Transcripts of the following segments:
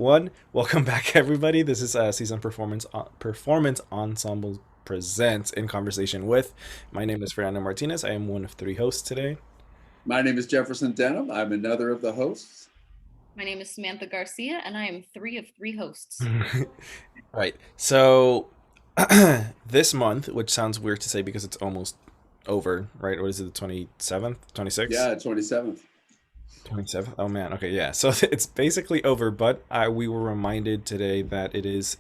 one. Welcome back, everybody. This is CSUN Performance Ensemble presents In Conversation with. My name is Fernando Martinez. I am one of three hosts today. My name is Jefferson Denham. I'm another of the hosts. My name is Samantha Garcia, and I am three of three hosts. Right. So this month, which sounds weird to say because it's almost over, right? What is it, the 27th, 26th? Yeah, 27th. 27th. Oh man. Okay, yeah. So it's basically over, but we were reminded today that it is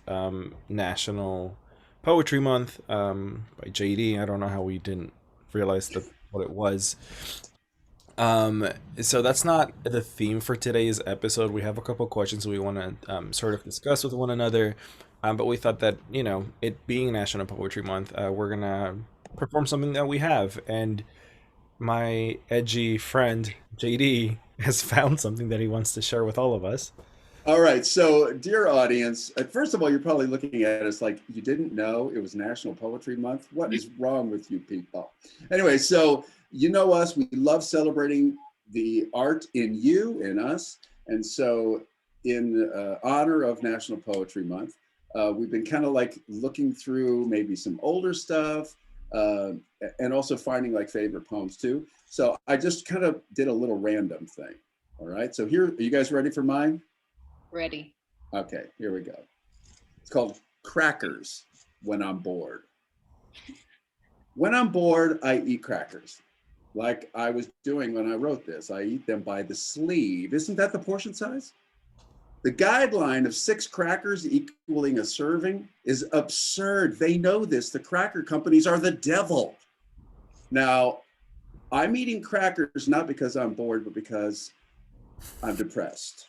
National Poetry Month by JD. I don't know how we didn't realize that what it was. Um, so that's not the theme for today's episode. We have a couple questions we want to sort of discuss with one another, but we thought that it being National Poetry Month, we're gonna perform something that we have, and my edgy friend JD has found something that he wants to share with all of us. All right. So, dear audience, first of all, you're probably looking at us like you didn't know it was National Poetry Month. What is wrong with you people? Anyway, so you know us. We love celebrating the art in you and us. And so, in honor of National Poetry Month, we've been kind of like looking through maybe some older stuff uh, and also finding like favorite poems too. So, I just kind of did a little random thing. All right. So, here, are you guys ready for mine? Ready. Okay, here we go. It's called Crackers When I'm Bored. When I'm bored, I eat crackers. Like I was doing when I wrote this. I eat them by the sleeve. Isn't that the portion size? The guideline of 6 crackers equaling a serving is absurd. They know this. The cracker companies are the devil. Now, I'm eating crackers not because I'm bored, but because I'm depressed.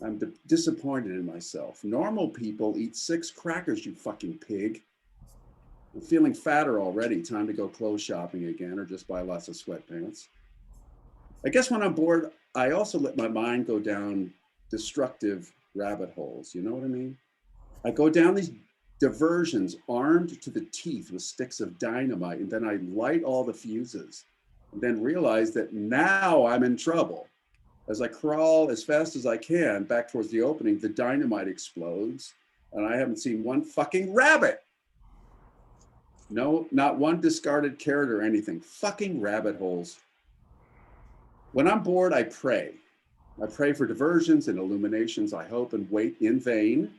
I'm disappointed in myself. Normal people eat 6 crackers, you fucking pig. I'm feeling fatter already. Time to go clothes shopping again or just buy lots of sweatpants. I guess when I'm bored, I also let my mind go down destructive rabbit holes. You know what I mean? I go down these diversions armed to the teeth with sticks of dynamite, and then I light all the fuses and then realize that now I'm in trouble. As I crawl as fast as I can back towards the opening, the dynamite explodes, and I haven't seen one fucking rabbit. No, not one discarded carrot or anything. Fucking rabbit holes. When I'm bored, I pray. I pray for diversions and illuminations. I hope and wait in vain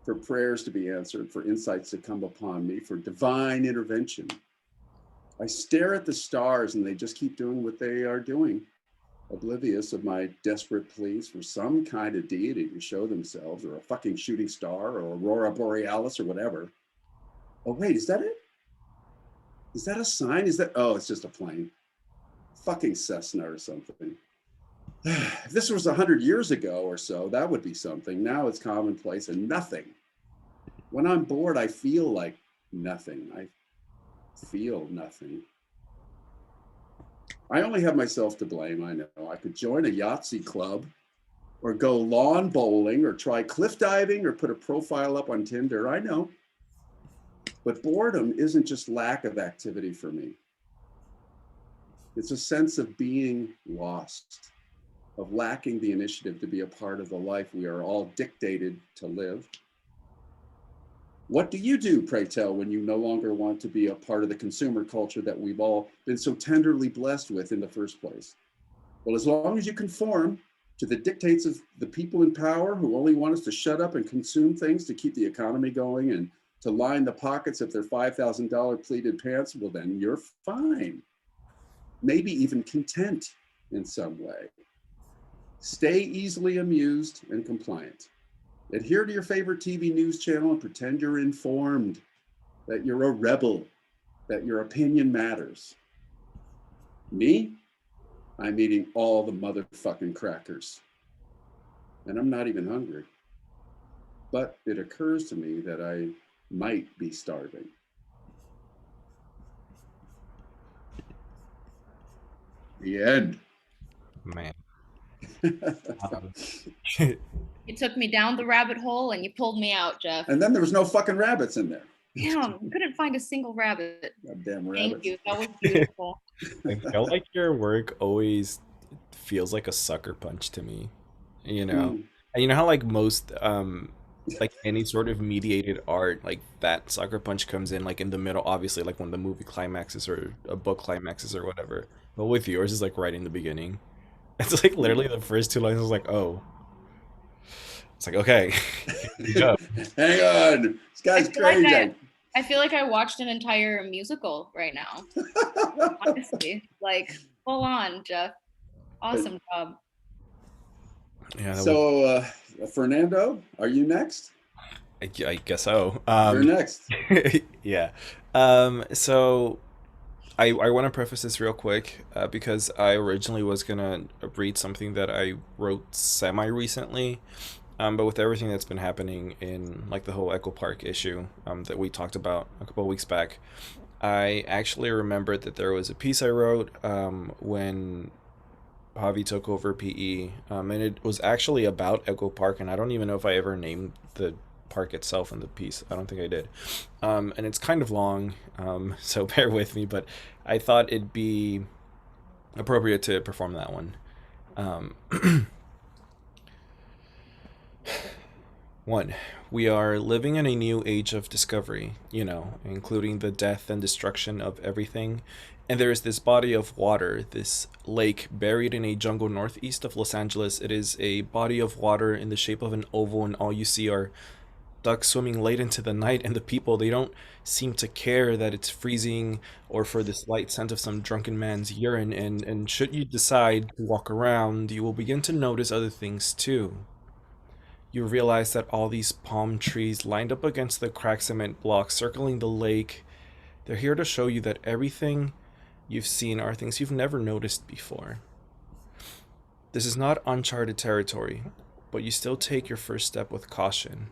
for prayers to be answered, for insights to come upon me, for divine intervention. I stare at the stars and they just keep doing what they are doing, oblivious of my desperate pleas for some kind of deity to show themselves, or a fucking shooting star, or aurora borealis, or whatever. Oh, wait, is that it? Is that a sign? Is that, oh, it's just a plane. Fucking Cessna or something. If this was 100 years ago or so, that would be something. Now it's commonplace and nothing. When I'm bored, I feel like nothing. I feel nothing. I only have myself to blame, I know. I could join a Yahtzee club or go lawn bowling or try cliff diving or put a profile up on Tinder. I know. But boredom isn't just lack of activity for me. It's a sense of being lost, of lacking the initiative to be a part of the life we are all dictated to live. What do you do, pray tell, when you no longer want to be a part of the consumer culture that we've all been so tenderly blessed with in the first place? Well, as long as you conform to the dictates of the people in power who only want us to shut up and consume things to keep the economy going and to line the pockets of their $5,000 pleated pants, well, then you're fine. Maybe even content in some way. Stay easily amused and compliant. Adhere to your favorite TV news channel and pretend you're informed, that you're a rebel, that your opinion matters. Me, I'm eating all the motherfucking crackers. And I'm not even hungry. But it occurs to me that I might be starving. The end. Man. Um, You took me down the rabbit hole and you pulled me out, Jeff. And then there was no fucking rabbits in there. Damn, couldn't find a single rabbit. Goddamn rabbits. Thank you. That was beautiful. I feel like your work always feels like a sucker punch to me. You know, And you know how like most like any sort of mediated art, like that sucker punch comes in like in the middle, obviously, like when the movie climaxes or a book climaxes or whatever. But with yours is like right in the beginning. It's like literally the first two lines. I was like, oh, it's like okay, here we go. Hang on, this I guy's feel like crazy. I feel like I watched an entire musical right now. Honestly, like full on, Jeff. Awesome job. Yeah, that was. So, Fernando, are you next? I guess so. You're next. Yeah. So I want to preface this real quick because I originally was gonna read something that I wrote semi recently, but with everything that's been happening in like the whole Echo Park issue that we talked about a couple of weeks back, I actually remembered that there was a piece I wrote when Javi took over PE, and it was actually about Echo Park, and I don't even know if I ever named the park itself in the piece. I don't think I did. And it's kind of long, so bear with me, but I thought it'd be appropriate to perform that one. Um, One, we are living in a new age of discovery, including the death and destruction of everything. And there is this body of water, this lake buried in a jungle northeast of Los Angeles. It is a body of water in the shape of an oval, and all you see are ducks swimming late into the night. And the people, they don't seem to care that it's freezing or for the slight scent of some drunken man's urine. And should you decide to walk around, you will begin to notice other things too. You realize that all these palm trees lined up against the cracked cement blocks circling the lake, they're here to show you that everything you've seen are things you've never noticed before. This is not uncharted territory, but you still take your first step with caution.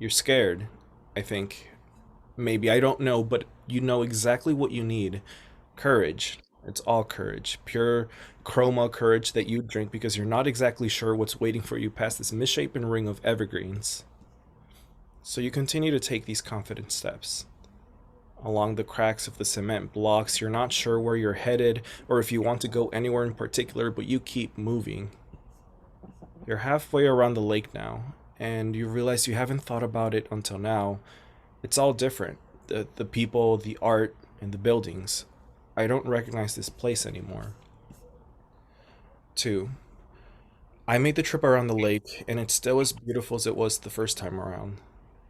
You're scared, I think. Maybe, I don't know, but you know exactly what you need. Courage. It's all courage. Pure chroma courage that you drink because you're not exactly sure what's waiting for you past this misshapen ring of evergreens. So you continue to take these confident steps. Along the cracks of the cement blocks, you're not sure where you're headed or if you want to go anywhere in particular, but you keep moving. You're halfway around the lake now, and you realize you haven't thought about it until now. It's all different. The people, the art, and the buildings. I don't recognize this place anymore. 2. I made the trip around the lake, and it's still as beautiful as it was the first time around.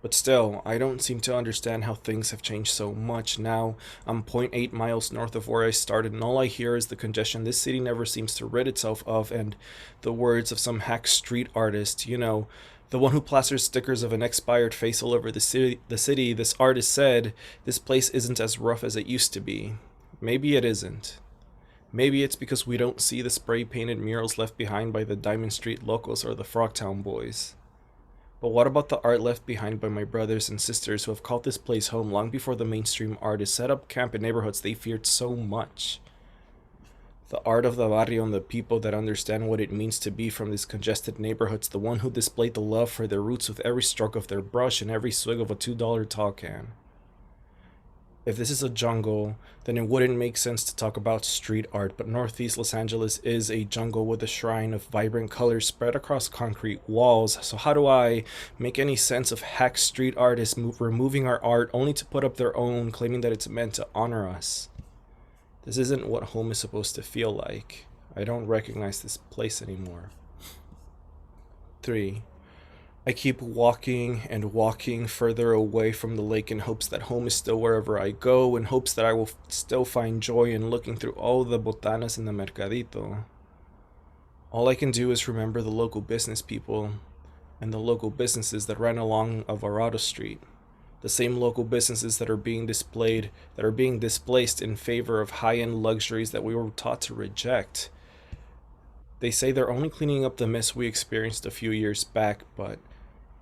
But still, I don't seem to understand how things have changed so much now. I'm point 0.8 miles north of where I started, and all I hear is the congestion this city never seems to rid itself of, and the words of some hack street artist, the one who plasters stickers of an expired face all over the city. This artist said, "This place isn't as rough as it used to be." Maybe it isn't. Maybe it's because we don't see the spray painted murals left behind by the Diamond Street locals or the Frogtown boys. But what about the art left behind by my brothers and sisters who have called this place home long before the mainstream artists set up camp in neighborhoods they feared so much? The art of the barrio and the people that understand what it means to be from these congested neighborhoods, the one who displayed the love for their roots with every stroke of their brush and every swig of a $2 tall can. If this is a jungle, then it wouldn't make sense to talk about street art, but Northeast Los Angeles is a jungle with a shrine of vibrant colors spread across concrete walls. So how do I make any sense of hack street artists removing our art only to put up their own, claiming that it's meant to honor us? This isn't what home is supposed to feel like. I don't recognize this place anymore. 3. I keep walking and walking further away from the lake in hopes that home is still wherever I go, in hopes that I will still find joy in looking through all the botanas in the mercadito. All I can do is remember the local business people and the local businesses that ran along Alvarado Street. The same local businesses that are being displaced in favor of high-end luxuries that we were taught to reject. They say they're only cleaning up the mess we experienced a few years back, but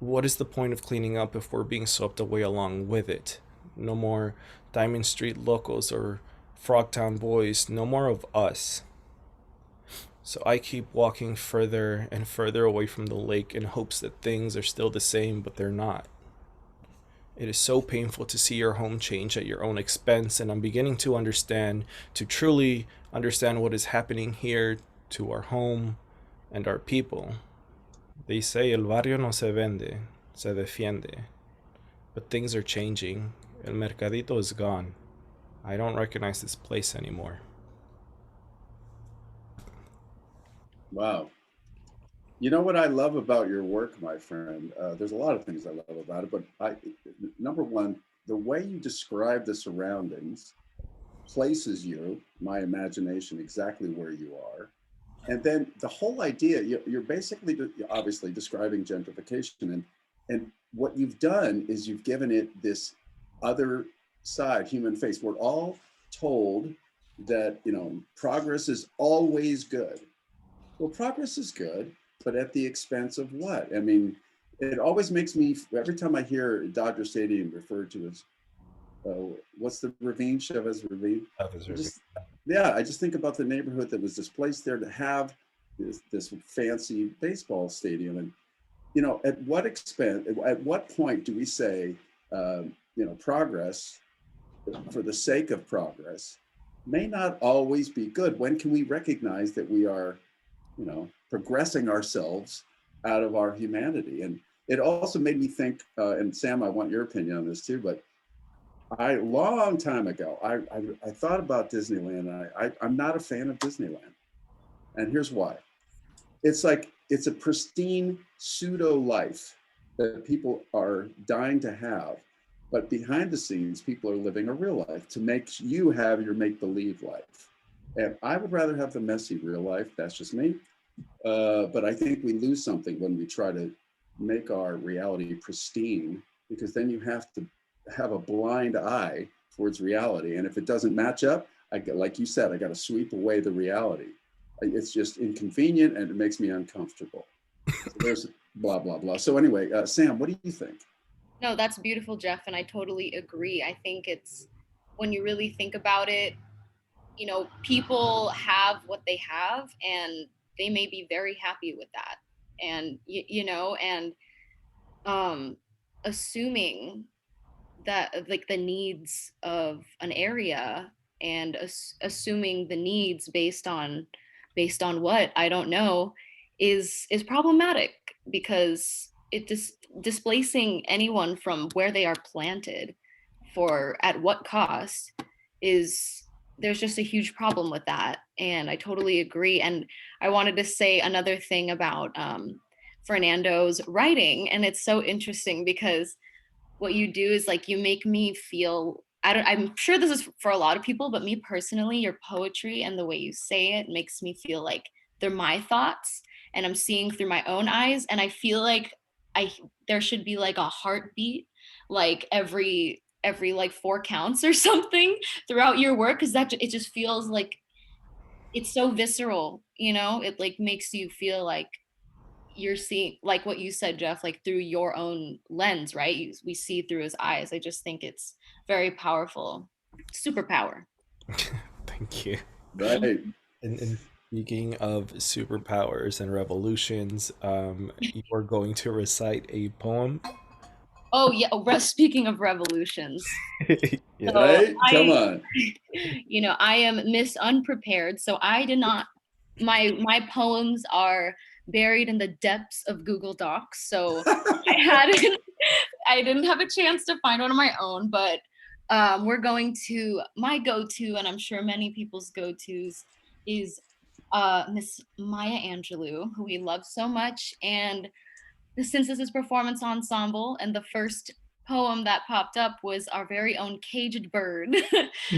what is the point of cleaning up if we're being swept away along with it? No more Diamond Street locals or Frogtown boys, no more of us. So I keep walking further and further away from the lake in hopes that things are still the same, but they're not. It is so painful to see your home change at your own expense, and I'm beginning to understand, to truly understand what is happening here to our home and our people. They say el barrio no se vende, se defiende. But things are changing. El mercadito is gone. I don't recognize this place anymore. Wow. You know what I love about your work, my friend? There's a lot of things I love about it, but number one, the way you describe the surroundings places you, my imagination, exactly where you are. And then the whole idea, you're basically obviously describing gentrification, and what you've done is you've given it this other side, human face. We're all told that progress is always good. Well, progress is good, but at the expense of what? I mean, it always makes me, every time I hear Dodger Stadium referred to as, what's the ravine, Chavez Ravine? Others I are just, yeah, I just think about the neighborhood that was displaced there to have this fancy baseball stadium. And, at what expense, at what point do we say, progress for the sake of progress may not always be good? When can we recognize that we are progressing ourselves out of our humanity? And it also made me think, and Sam, I want your opinion on this too, but long time ago, I thought about Disneyland, and I'm not a fan of Disneyland. And here's why. It's like, it's a pristine pseudo life that people are dying to have. But behind the scenes, people are living a real life to make you have your make believe life. And I would rather have the messy real life. That's just me. But I think we lose something when we try to make our reality pristine, because then you have to have a blind eye towards reality. And if it doesn't match up, like you said, I got to sweep away the reality. It's just inconvenient and it makes me uncomfortable. So there's blah, blah, blah. So anyway, Sam, what do you think? No, that's beautiful, Jeff, and I totally agree. I think it's when you really think about it, people have what they have and they may be very happy with that. And and um assuming that like the needs of an area and assuming the needs based on what I don't know is problematic because it displacing anyone from where they are planted for at what cost is there's just a huge problem with that, and I totally agree. And I wanted to say another thing about Fernando's writing, and it's so interesting because what you do is like you make me feel I'm sure this is for a lot of people, but me personally, your poetry and the way you say it makes me feel like they're my thoughts and I'm seeing through my own eyes, and I feel like I there should be like a heartbeat like every like 4 counts or something throughout your work, because that it just feels like it's so visceral, it like makes you feel like you're seeing, like what you said, Jeff, like through your own lens, right? We see through his eyes. I just think it's very powerful. Superpower. Thank you. Right. And speaking of superpowers and revolutions, you are going to recite a poem. Oh yeah, speaking of revolutions. Yeah. So Right. Come I on. I am Miss Unprepared, so I did not my poems are buried in the depths of Google Docs. So I hadn't I didn't have a chance to find one of my own, but we're going to my go-to, and I'm sure many people's go-tos is Miss Maya Angelou, who we love so much. And since this is performance ensemble, and the first poem that popped up was our very own Caged Bird.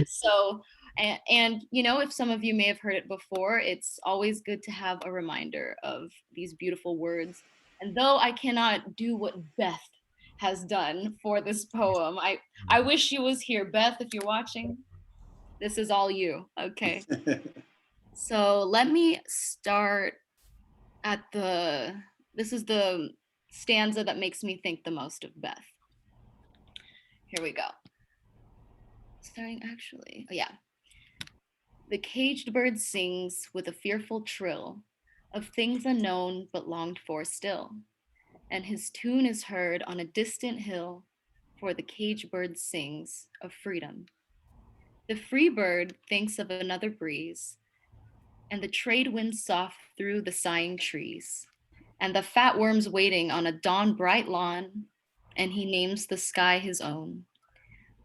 So, and if some of you may have heard it before, it's always good to have a reminder of these beautiful words. And though I cannot do what Beth has done for this poem, I wish she was here. Beth, if you're watching, this is all you. Okay. So let me start at this is the stanza that makes me think the most of Beth. Here we go. Starting actually, oh yeah. The caged bird sings with a fearful trill of things unknown but longed for still, and his tune is heard on a distant hill, for the caged bird sings of freedom. The free bird thinks of another breeze, and the trade winds soft through the sighing trees. and the fat worm's waiting on a dawn bright lawn, and he names the sky his own.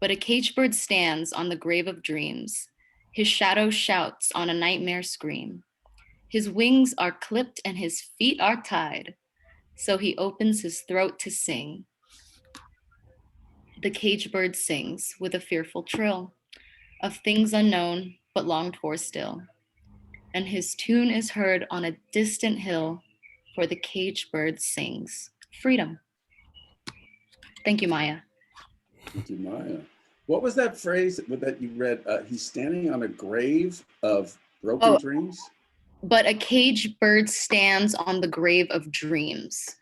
But a caged bird stands on the grave of dreams. His shadow shouts on a nightmare scream. His wings are clipped and his feet are tied, so he opens his throat to sing. The caged bird sings with a fearful trill of things unknown but longed for still, and his tune is heard on a distant hill, for the caged bird sings freedom. Thank you, Maya. Thank you, Maya. What was that phrase that you read? He's standing on a grave of broken Oh, dreams. but a caged bird stands on the grave of dreams.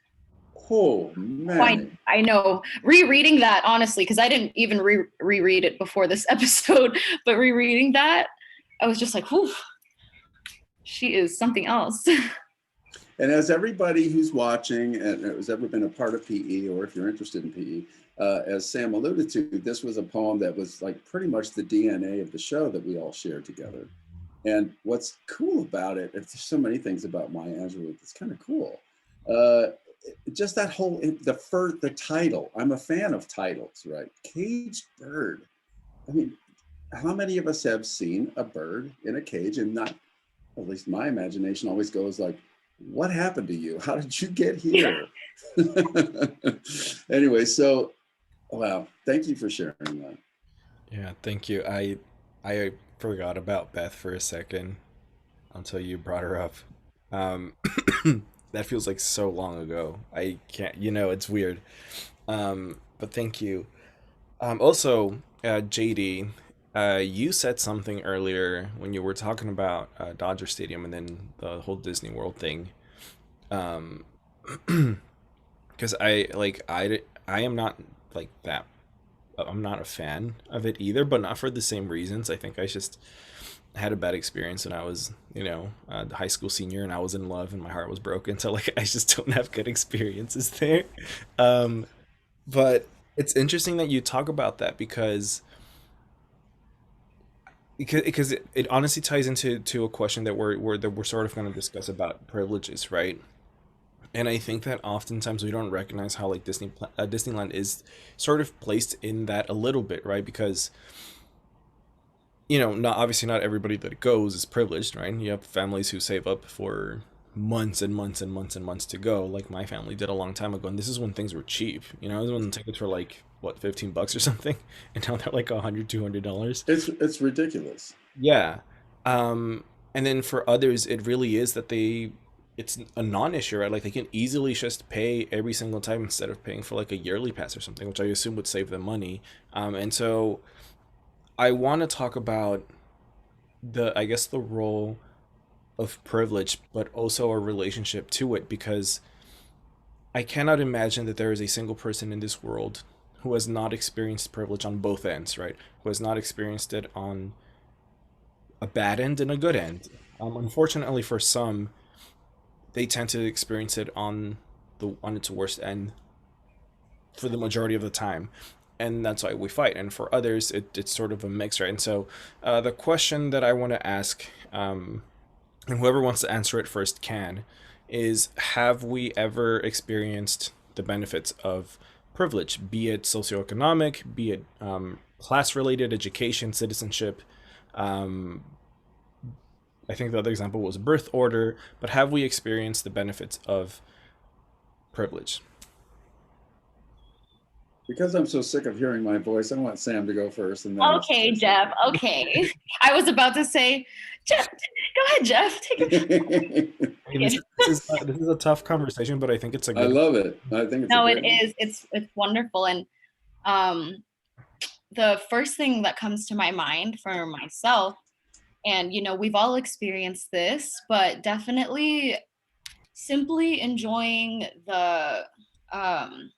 Oh I, man. I know. Rereading that, honestly, because I didn't even reread it before this episode, but rereading that, I was just like, whew, she is something else. And as everybody who's watching and has ever been a part of PE, or if you're interested in PE, as Sam alluded to, this was a poem that was like pretty much the DNA of the show that we all shared together. And what's cool about it, there's so many things about Maya Angelou that's kind of cool. Just that whole, the title, I'm a fan of titles, right? Caged bird. I mean, how many of us have seen a bird in a cage and not, at least my imagination always goes like, what happened to you? How did you get here? Anyway, so, wow, thank you for sharing that. Yeah, thank you. I forgot about Beth for a second until you brought her up. Um, that feels like so long ago. I can't, it's weird. But thank you. Also, JD, you said something earlier when you were talking about Dodger Stadium and then the whole Disney World thing. Um, because I am not like that. I'm not a fan of it either, but not for the same reasons. I think I just had a bad experience when I was, the high school senior, and I was in love and my heart was broken. So like, I just don't have good experiences there. Um, but it's interesting that you talk about that because it honestly ties into a question that we're sort of going to discuss about privileges, right? And I think that oftentimes we don't recognize how like Disneyland is sort of placed in that a little bit, right? Because not obviously not everybody that goes is privileged, right? You have families who save up for months and months and months and months to go, like my family did a long time ago. And this is when things were cheap. This is when the tickets were like what, $15 or something, and now they're like $100, $200. It's ridiculous. Yeah. And then for others, it really is that it's a non-issue, right? Like they can easily just pay every single time instead of paying for like a yearly pass or something, which I assume would save them money. And so I want to talk about I guess the role of privilege, but also our relationship to it, because I cannot imagine that there is a single person in this world who has not experienced privilege on both ends, right? Who has not experienced it on a bad end and a good end. Unfortunately, for some, they tend to experience it on its worst end for the majority of the time, and that's why we fight. And for others, it's sort of a mix, right? And so, the question that I want to ask, and whoever wants to answer it first can, is: have we ever experienced the benefits of privilege, be it socioeconomic, be it class-related, education, citizenship? Um, I think the other example was birth order, but have we experienced the benefits of privilege? Because I'm so sick of hearing my voice, I want Sam to go first, and then Okay, Jeff. Okay. I was about to say, Jeff, go ahead, Jeff. Take it. I mean, this is a tough conversation, but I think it's a I good. love it. I think it's No, a it great one. is. It's wonderful. And um, the first thing that comes to my mind for myself, and we've all experienced this, but definitely simply enjoying the um,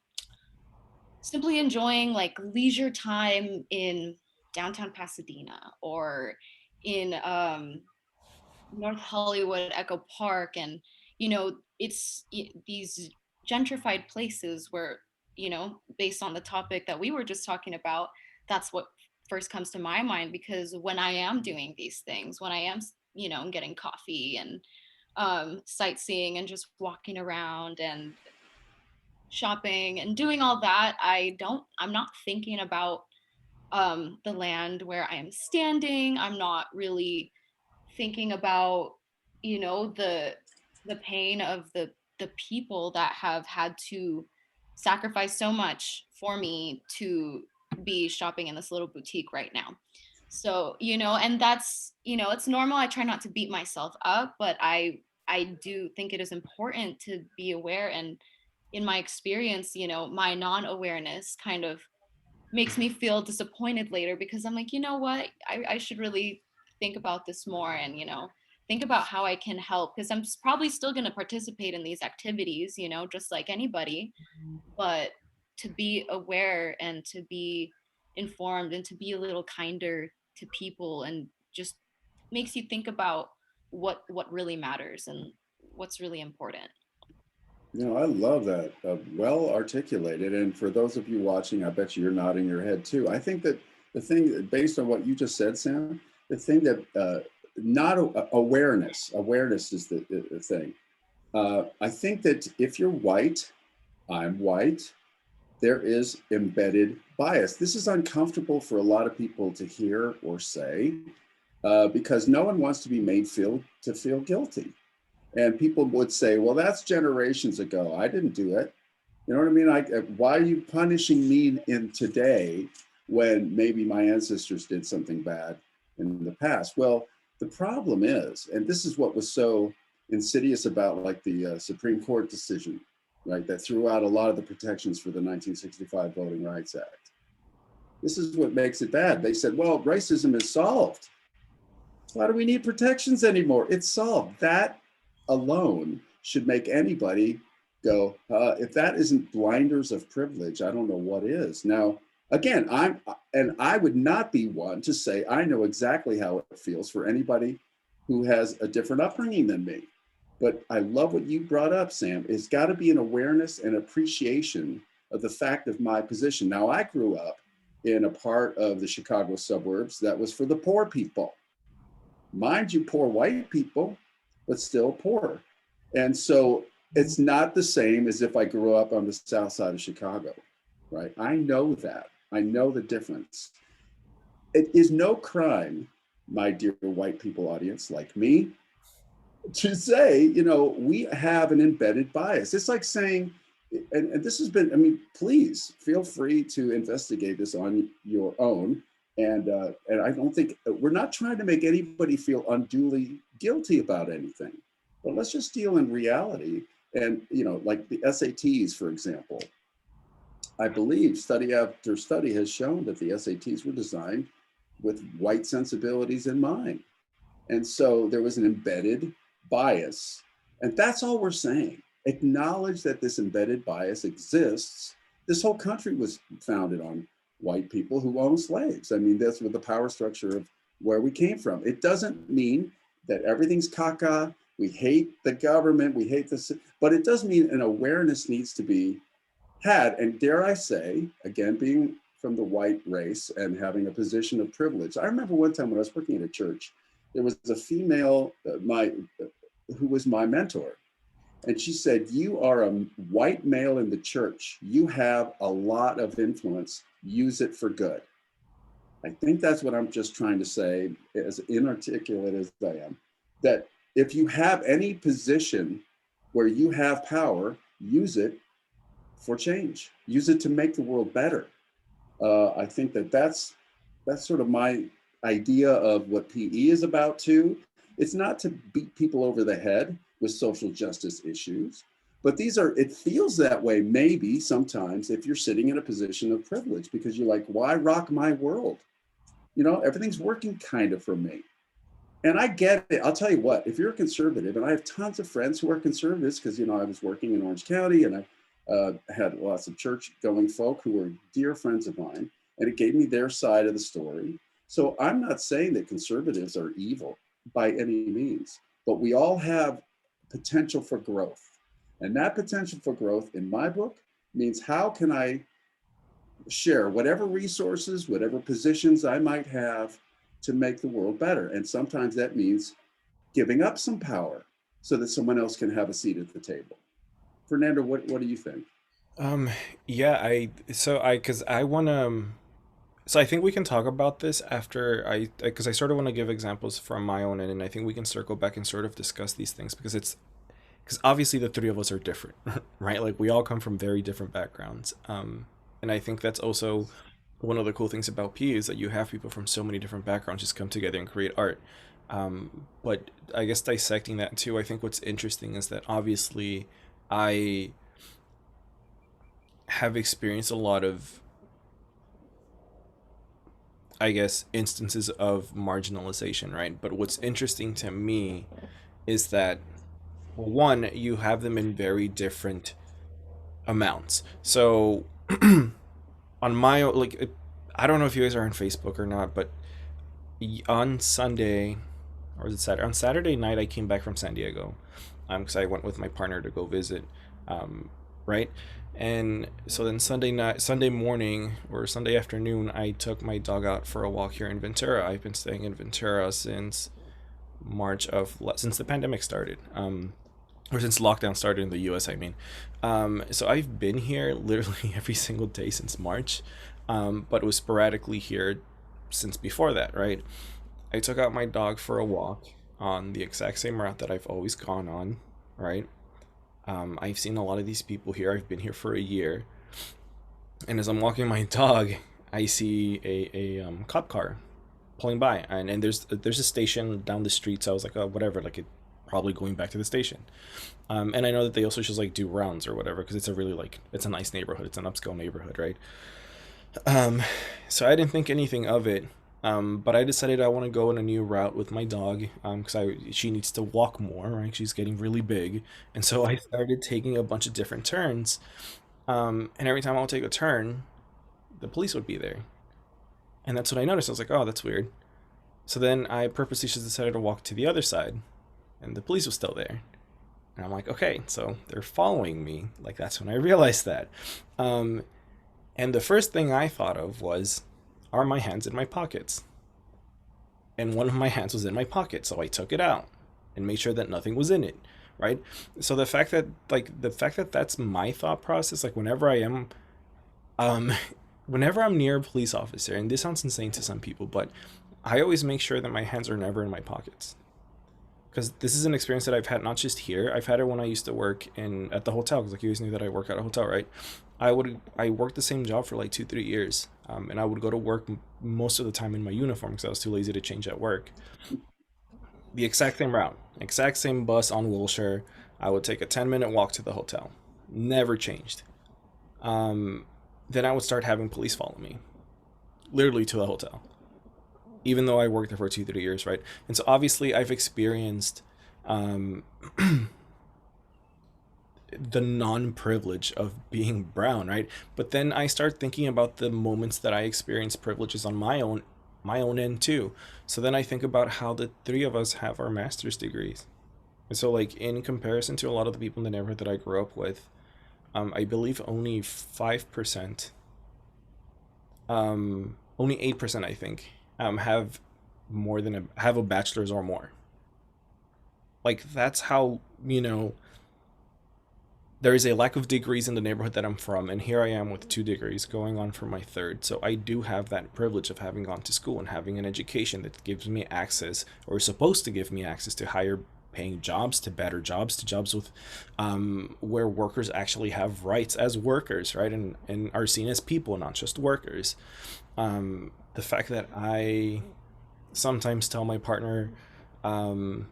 simply enjoying like leisure time in downtown Pasadena or in North Hollywood Echo Park, and it's these gentrified places where based on the topic that we were just talking about, that's what first comes to my mind, because when I am doing these things, when I am getting coffee and sightseeing and just walking around and shopping and doing all that, I'm not thinking about the land where I am standing. I'm not really thinking about, the pain of the people that have had to sacrifice so much for me to be shopping in this little boutique right now. So, and that's, it's normal. I try not to beat myself up, but I do think it is important to be aware. And in my experience, my non-awareness kind of makes me feel disappointed later because I'm like, you know what? I should really think about this more and, think about how I can help because probably still going to participate in these activities, just like anybody. But to be aware and to be informed and to be a little kinder to people and just makes you think about what really matters and what's really important. I love that. Well articulated. And for those of you watching, I bet you're nodding your head too. I think that the thing, based on what you just said, Sam, the thing that not awareness is the thing. I think that if you're white, I'm white, there is embedded bias. This is uncomfortable for a lot of people to hear or say because no one wants to be made feel guilty. And people would say, well, that's generations ago. I didn't do it. You know what I mean? Why are you punishing me in today when maybe my ancestors did something bad in the past? Well, the problem is, and this is what was so insidious about like the Supreme Court decision, right, that threw out a lot of the protections for the 1965 Voting Rights Act. This is what makes it bad. They said, well, racism is solved. Why do we need protections anymore? It's solved. That alone should make anybody go, if that isn't blinders of privilege, I don't know what is. Now, again, I would not be one to say I know exactly how it feels for anybody who has a different upbringing than me. But I love what you brought up, Sam. It's got to be an awareness and appreciation of the fact of my position. Now, I grew up in a part of the Chicago suburbs that was for the poor people. Mind you, poor white people, but still poor. And so it's not the same as if I grew up on the south side of Chicago, right? I know that. I know the difference. It is no crime, my dear white people audience like me, to say, we have an embedded bias. It's like saying, and this has been, I mean, please feel free to investigate this on your own. And I don't think we're not trying to make anybody feel unduly guilty about anything, but let's just deal in reality. And like the SATs, for example, I believe study after study has shown that the SATs were designed with white sensibilities in mind, and so there was an embedded bias, and that's all we're saying. Acknowledge that this embedded bias exists. This whole country was founded on white people who owned slaves. I mean, that's what the power structure of where we came from. It doesn't mean that everything's caca. We hate the government. We hate this, but it does mean an awareness needs to be had. And dare I say, again, being from the white race and having a position of privilege. I remember one time when I was working at a church, there was a female, who was my mentor. And she said, you are a white male in the church. You have a lot of influence. Use it for good. I think that's what I'm just trying to say, as inarticulate as I am, that if you have any position where you have power, use it for change. Use it to make the world better. I think that's sort of my idea of what PE is about too. It's not to beat people over the head with social justice issues, but it feels that way maybe sometimes if you're sitting in a position of privilege because you're like, why rock my world? Everything's working kind of for me. And I get it. I'll tell you what, if you're a conservative, and I have tons of friends who are conservatives because, I was working in Orange County and I had lots of church going folk who were dear friends of mine, and it gave me their side of the story. So I'm not saying that conservatives are evil by any means, but we all have potential for growth. And that potential for growth in my book means how can I share whatever resources, whatever positions I might have to make the world better. And sometimes that means giving up some power. so that someone else can have a seat at the table. Fernando, what do you think? Um, yeah, because I want to. So I think we can talk about this after because I sort of want to give examples from my own end, and I think we can circle back and sort of discuss these things because obviously the three of us are different, right? Like we all come from very different backgrounds, and I think that's also one of the cool things about P is that you have people from so many different backgrounds just come together and create art. But I guess dissecting that too, I think what's interesting is that obviously I have experienced a lot of, I guess, instances of marginalization, right? But what's interesting to me is that, well, one, you have them in very different amounts. So on my I don't know if you guys are on Facebook or not, but on Sunday, or was it Saturday? On Saturday night, I came back from San Diego, because I went with my partner to go visit, um, right? And so then Sunday morning or Sunday afternoon, I took my dog out for a walk here in Ventura. I've been staying in Ventura since since the pandemic started, or since lockdown started in the U.S. I mean, so I've been here literally every single day since March, but was sporadically here since before that, right? I took out my dog for a walk on the exact same route that I've always gone on, right? I've seen a lot of these people here. I've been here for a year, and as I'm walking my dog, I see a cop car pulling by, and there's a station down the street. So I was like, oh, whatever, like it probably going back to the station. And I know that they also just like do rounds or whatever because it's a really like it's a nice neighborhood. It's an upscale neighborhood, right? Um, so I didn't think anything of it. But I decided I want to go on a new route with my dog, because she needs to walk more, right? She's getting really big, and so I started taking a bunch of different turns. And every time I'll take a turn, the police would be there, and that's what I noticed. I was like, oh, that's weird. So then I purposely just decided to walk to the other side, and the police was still there. And I'm like, okay, so they're following me. Like that's when I realized that. Um, and the first thing I thought of was, are my hands in my pockets? And one of my hands was in my pocket, so I took it out and made sure that nothing was in it, right? So the fact that that's my thought process, like um, whenever I'm near a police officer, and this sounds insane to some people, but I always make sure that my hands are never in my pockets because this is an experience that I've had not just here. I've had it when I used to work in at the hotel because like you guys knew that I work at a hotel, right? I worked the same job for like 2 3 years, and I would go to work most of the time in my uniform because I was too lazy to change at work. The exact same route, exact same bus on Wilshire. I would take a 10-minute walk to the hotel. Never changed. Um, then I would start having police follow me, literally to the hotel, even though I worked there for 2 3 years, right? And so obviously I've experienced um, the non-privilege of being brown, right? But then I start thinking about the moments that I experience privileges on my own end too. So then I think about how the three of us have our master's degrees. And so like in comparison to a lot of the people in the neighborhood that I grew up with, I believe only 5%, only 8%, I think, have have a bachelor's or more. Like that's how, there is a lack of degrees in the neighborhood that I'm from, and here I am with 2 degrees going on for my third. So I do have that privilege of having gone to school and having an education that gives me access, or is supposed to give me access to higher paying jobs, to better jobs, to jobs with where workers actually have rights as workers, right? And are seen as people, not just workers. The fact that I sometimes tell my partner, um,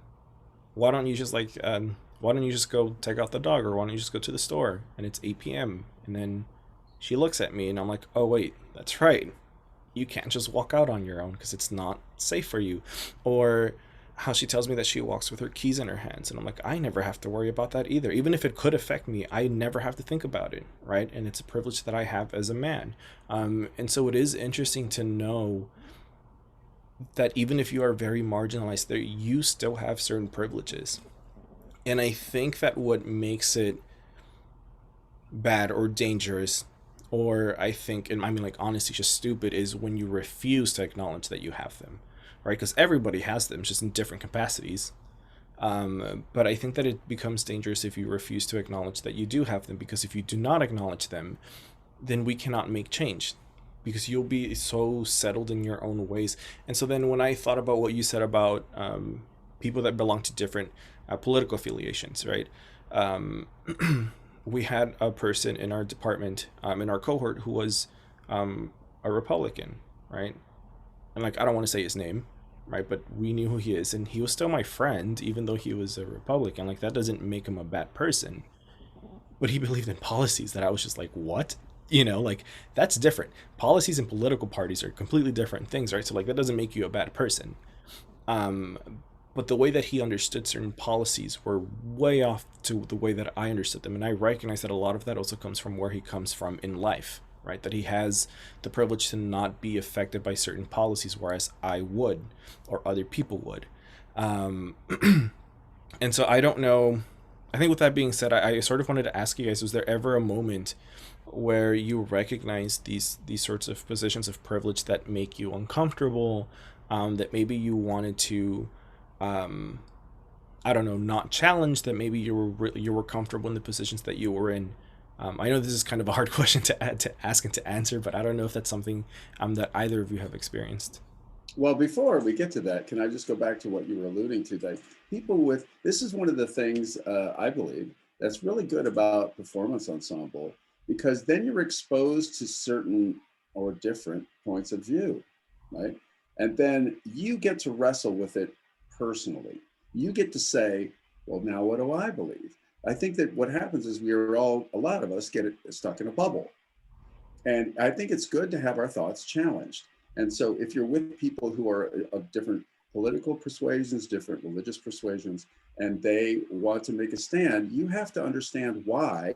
why don't you just why don't you just go take out the dog, or why don't you just go to the store, and it's 8 p.m. and then she looks at me and I'm like, oh wait, that's right, you can't just walk out on your own because it's not safe for you. Or how she tells me that she walks with her keys in her hands, and I'm like, I never have to worry about that either. Even if it could affect me, I never have to think about it, right? And it's a privilege that I have as a man. And so it is interesting to know that even if you are very marginalized there, you still have certain privileges. And I think that what makes it bad or dangerous, or I think, and I mean, like, honestly, just stupid, is when you refuse to acknowledge that you have them, right? Because everybody has them, just in different capacities. But I think that it becomes dangerous if you refuse to acknowledge that you do have them, because if you do not acknowledge them, then we cannot make change, because you'll be so settled in your own ways. And so then when I thought about what you said about people that belong to different political affiliations, right? Um, we had a person in our department, in our cohort, who was a Republican, right? And like, I don't want to say his name, right? But we knew who he is, and he was still my friend, even though he was a Republican. Like, that doesn't make him a bad person. But he believed in policies that I was just like, what? Like, that's different. Policies and political parties are completely different things, right? So like, that doesn't make you a bad person. Um, but the way that he understood certain policies were way off to the way that I understood them, and I recognize that a lot of that also comes from where he comes from in life, right? That he has the privilege to not be affected by certain policies, whereas I would, or other people would. Um, and so I don't know. I think with that being said, I sort of wanted to ask you guys: was there ever a moment where you recognize these sorts of positions of privilege that make you uncomfortable, that maybe you wanted to, um, I don't know, not challenge, that maybe you were comfortable in the positions that you were in? I know this is kind of a hard question to ask and to answer, but I don't know if that's something that either of you have experienced. Well, before we get to that, can I just go back to what you were alluding to? That people with this is one of the things I believe that's really good about performance ensemble, because then you're exposed to certain or different points of view, right? And then you get to wrestle with it personally. You get to say, well, now what do I believe? I think that what happens is a lot of us get stuck in a bubble, and I think it's good to have our thoughts challenged. And so if you're with people who are of different political persuasions, different religious persuasions, and they want to make a stand, you have to understand why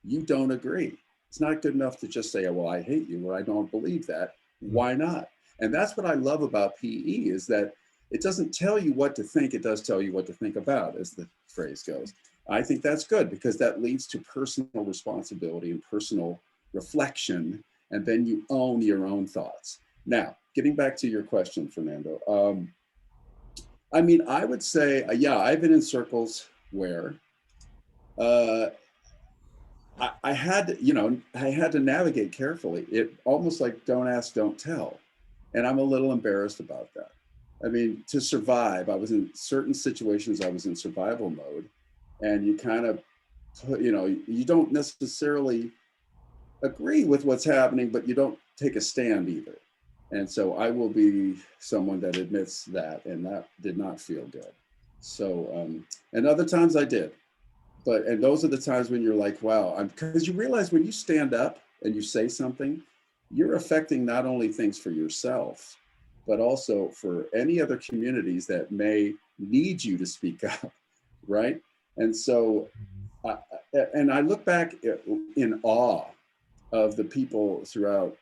you don't agree. It's not good enough to just say, oh, well, I hate you, or I don't believe that. Why not? And that's what I love about PE, is that it doesn't tell you what to think, it does tell you what to think about, as the phrase goes. I think that's good, because that leads to personal responsibility and personal reflection, and then you own your own thoughts. Now, getting back to your question, Fernando, I mean, I would say, yeah, I've been in circles where uh, I had to, I had to navigate carefully. It almost like don't ask, don't tell. And I'm a little embarrassed about that. I mean, to survive, I was in certain situations, I was in survival mode, and you kind of put, you don't necessarily agree with what's happening, but you don't take a stand either. And so I will be someone that admits that, and that did not feel good. So, and other times I did, and those are the times when you're like, wow, because you realize when you stand up and you say something, you're affecting not only things for yourself, but also for any other communities that may need you to speak up, right? And so, I, and I look back in awe of the people throughout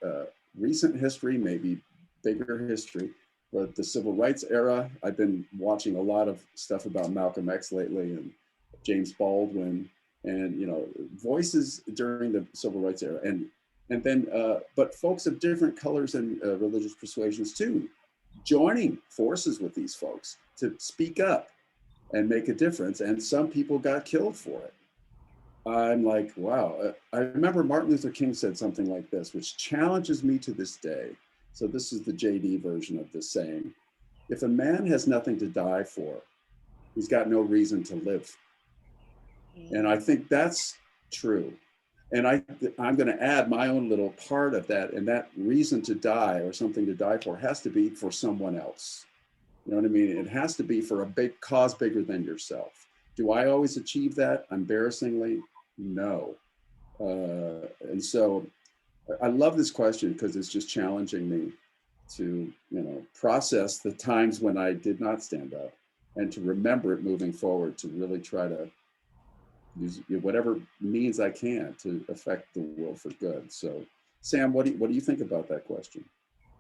recent history, maybe bigger history, but the civil rights era. I've been watching a lot of stuff about Malcolm X lately, and James Baldwin, and voices during the civil rights era, and then but folks of different colors and religious persuasions too, joining forces with these folks to speak up and make a difference. And some people got killed for it. I'm like, wow. I remember Martin Luther King said something like this, which challenges me to this day. So this is the JD version of this saying: if a man has nothing to die for, he's got no reason to live. And I think that's true. And I'm going to add my own little part of that. And that reason to die, or something to die for, has to be for someone else. You know what I mean? It has to be for a big cause bigger than yourself. Do I always achieve that? Embarrassingly, no. And so I love this question, because it's just challenging me to, process the times when I did not stand up, and to remember it moving forward, to really try to use whatever means I can to affect the world for good. So, Sam, what do you think about that question?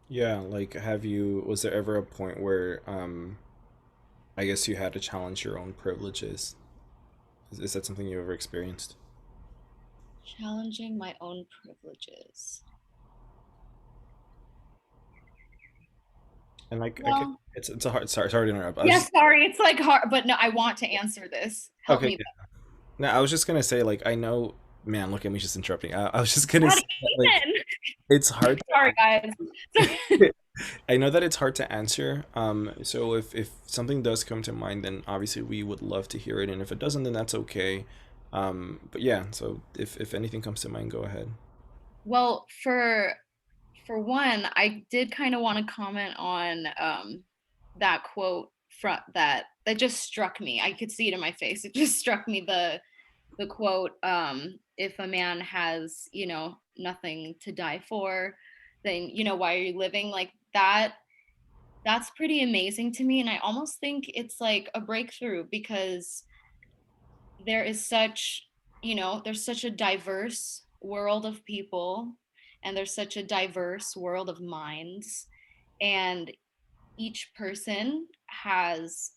Yeah, like, was there ever a point where I guess you had to challenge your own privileges? Is that something you ever experienced? Challenging my own privileges. And like I could, Well, it's a hard. Sorry to interrupt. I was yeah, just sorry. It's like hard, but no, I want to answer this. Help okay. me. No, I was just gonna say like I know, man. Look at me just interrupting. I was just gonna Not say that, like even. it's hard Sorry, guys. to. I know that it's hard to answer. So if something does come to mind, then obviously we would love to hear it, and if it doesn't, then that's okay. But yeah. So if anything comes to mind, go ahead. Well, for one, I did kind of want to comment on that quote from that just struck me. I could see it in my face. It just struck me the quote, if a man has, nothing to die for, then why are you living? Like that's pretty amazing to me, and I almost think it's like a breakthrough because there is such there's such a diverse world of people, and there's such a diverse world of minds, and each person has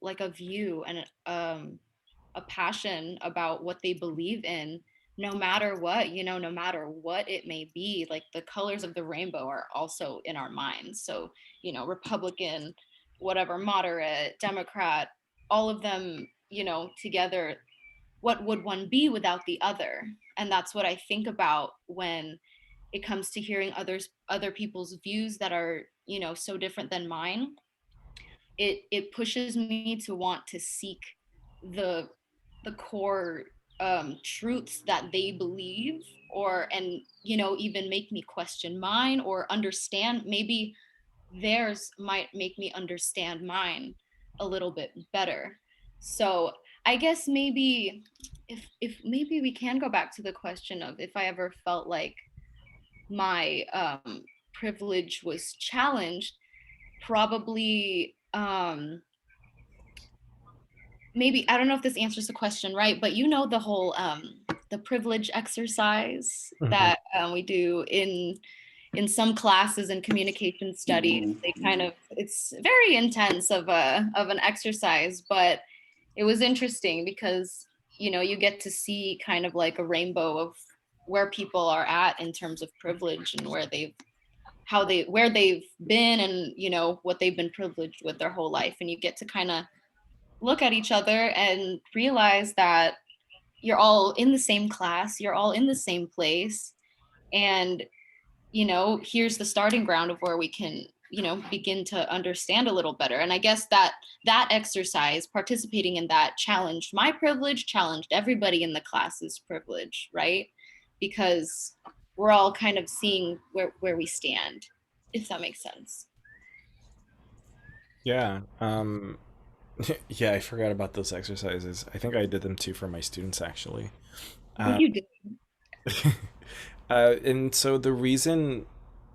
like a view and a passion about what they believe in, no matter what, no matter what it may be. Like the colors of the rainbow are also in our minds. So, Republican, whatever, moderate, Democrat, all of them, together, what would one be without the other? And that's what I think about when it comes to hearing other people's views that are, so different than mine. It pushes me to want to seek the the core truths that they believe, or and even make me question mine, or understand maybe theirs might make me understand mine a little bit better. So I guess maybe if maybe we can go back to the question of if I ever felt like my privilege was challenged. Probably maybe I don't know if this answers the question right, but the whole the privilege exercise Mhm. that we do in some classes in communication studies. Mhm, They kind mhm. of it's very intense of an exercise, but it was interesting because you get to see kind of like a rainbow of where people are at in terms of privilege, and where they've been, and what they've been privileged with their whole life, and you get to kind of look at each other and realize that you're all in the same class, you're all in the same place, and here's the starting ground of where we can begin to understand a little better. And I guess that exercise, participating in that, challenged my privilege, challenged everybody in the class's privilege, right? Because we're all kind of seeing where we stand, if that makes sense. Yeah. Yeah, I forgot about those exercises. I think I did them too for my students actually. Oh, you did. And so the reason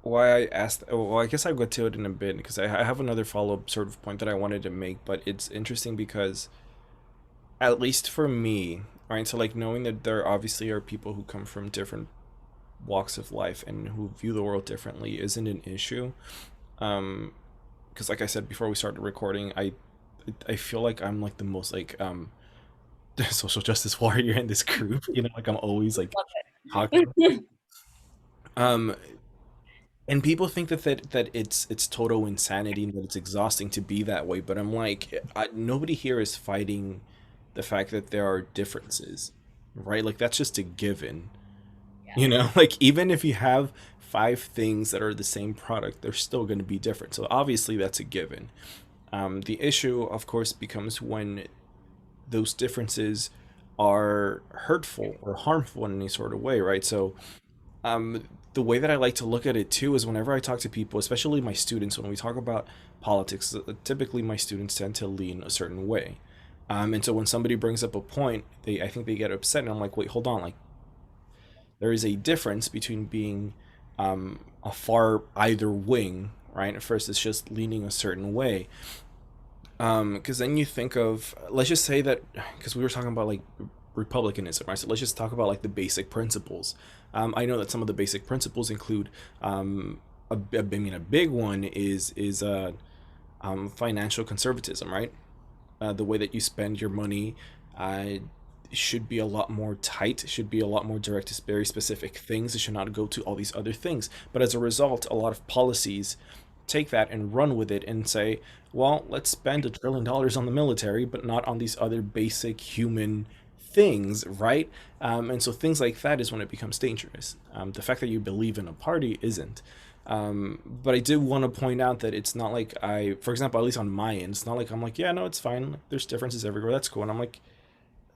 why I asked, well, I guess I'll get to it in a bit because I have another follow-up sort of point that I wanted to make, but it's interesting because at least for me, right? So like knowing that there obviously are people who come from different walks of life and who view the world differently isn't an issue. Um, because like I said before we started recording, I feel like I'm like the most like social justice warrior in this group. Like I'm always like talking. Um, and people think that it's total insanity and that it's exhausting to be that way. But I'm like, nobody here is fighting the fact that there are differences, right? Like that's just a given. Like even if you have five things that are the same product, they're still going to be different. So obviously that's a given. The issue, of course, becomes when those differences are hurtful or harmful in any sort of way, right? So um, the way that I like to look at it too is whenever I talk to people, especially my students, when we talk about politics, typically my students tend to lean a certain way. And so when somebody brings up a point, I think they get upset, and I'm like, wait, hold on, like there is a difference between being a far either wing, right? At first, it's just leaning a certain way. Because then you think of, let's just say that, because we were talking about like republicanism, right? So let's just talk about like the basic principles. I know that some of the basic principles include, I mean, a big one is financial conservatism, right? The way that you spend your money uh, should be a lot more tight, should be a lot more direct to very specific things. It should not go to all these other things. But as a result, a lot of policies take that and run with it and say, well, let's spend $1 trillion on the military, but not on these other basic human things, right? And so things like that is when it becomes dangerous. The fact that you believe in a party isn't. But I did want to point out that it's not like for example, at least on my end, it's not like I'm like, yeah, no, it's fine. Like, there's differences everywhere. That's cool. And I'm like,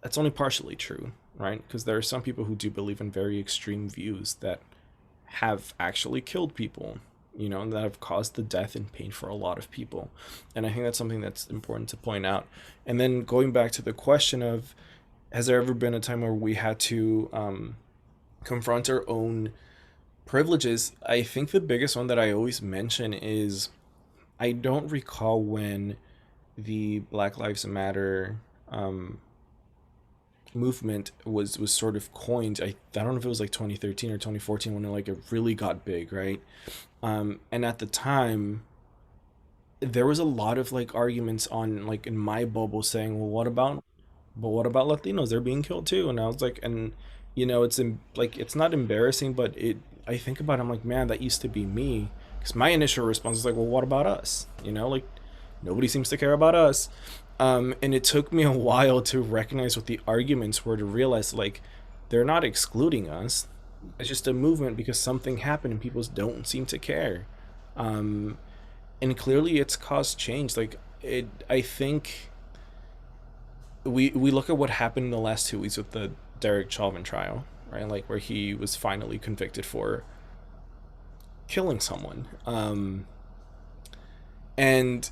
that's only partially true, right? Because there are some people who do believe in very extreme views that have actually killed people, that have caused the death and pain for a lot of people. And I think that's something that's important to point out. And then going back to the question of, has there ever been a time where we had to confront our own privileges? I think the biggest one that I always mention is, I don't recall when the Black Lives Matter movement was sort of coined. I don't know if it was like 2013 or 2014 when it really got big, right? And at the time, there was a lot of arguments on in my bubble saying, well, what about Latinos? They're being killed too. And I was like, and it's not embarrassing, but I think about it, I'm like, man, that used to be me. Because my initial response was like, well, what about us? Nobody seems to care about us. And it took me a while to recognize what the arguments were, to realize they're not excluding us. It's just a movement because something happened and people don't seem to care. And clearly it's caused change. I think we look at what happened in the last 2 weeks with the Derek Chauvin trial, right? Where he was finally convicted for killing someone. And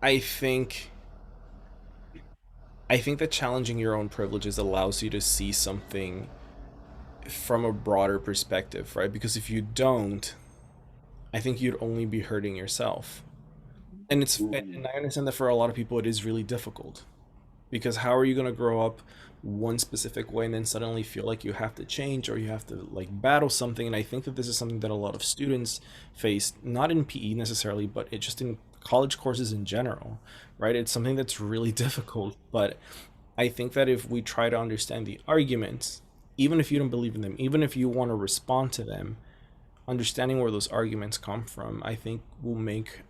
I think that challenging your own privileges allows you to see something from a broader perspective, right? Because if you don't, I think you'd only be hurting yourself. And I understand that for a lot of people it is really difficult, because how are you going to grow up one specific way and then suddenly feel like you have to change, or you have to battle something? And I think that this is something that a lot of students face, not in PE necessarily, but it just in college courses in general, right? It's something that's really difficult. But I think that if we try to understand the arguments, even if you don't believe in them, even if you want to respond to them, understanding where those arguments come from, I think will make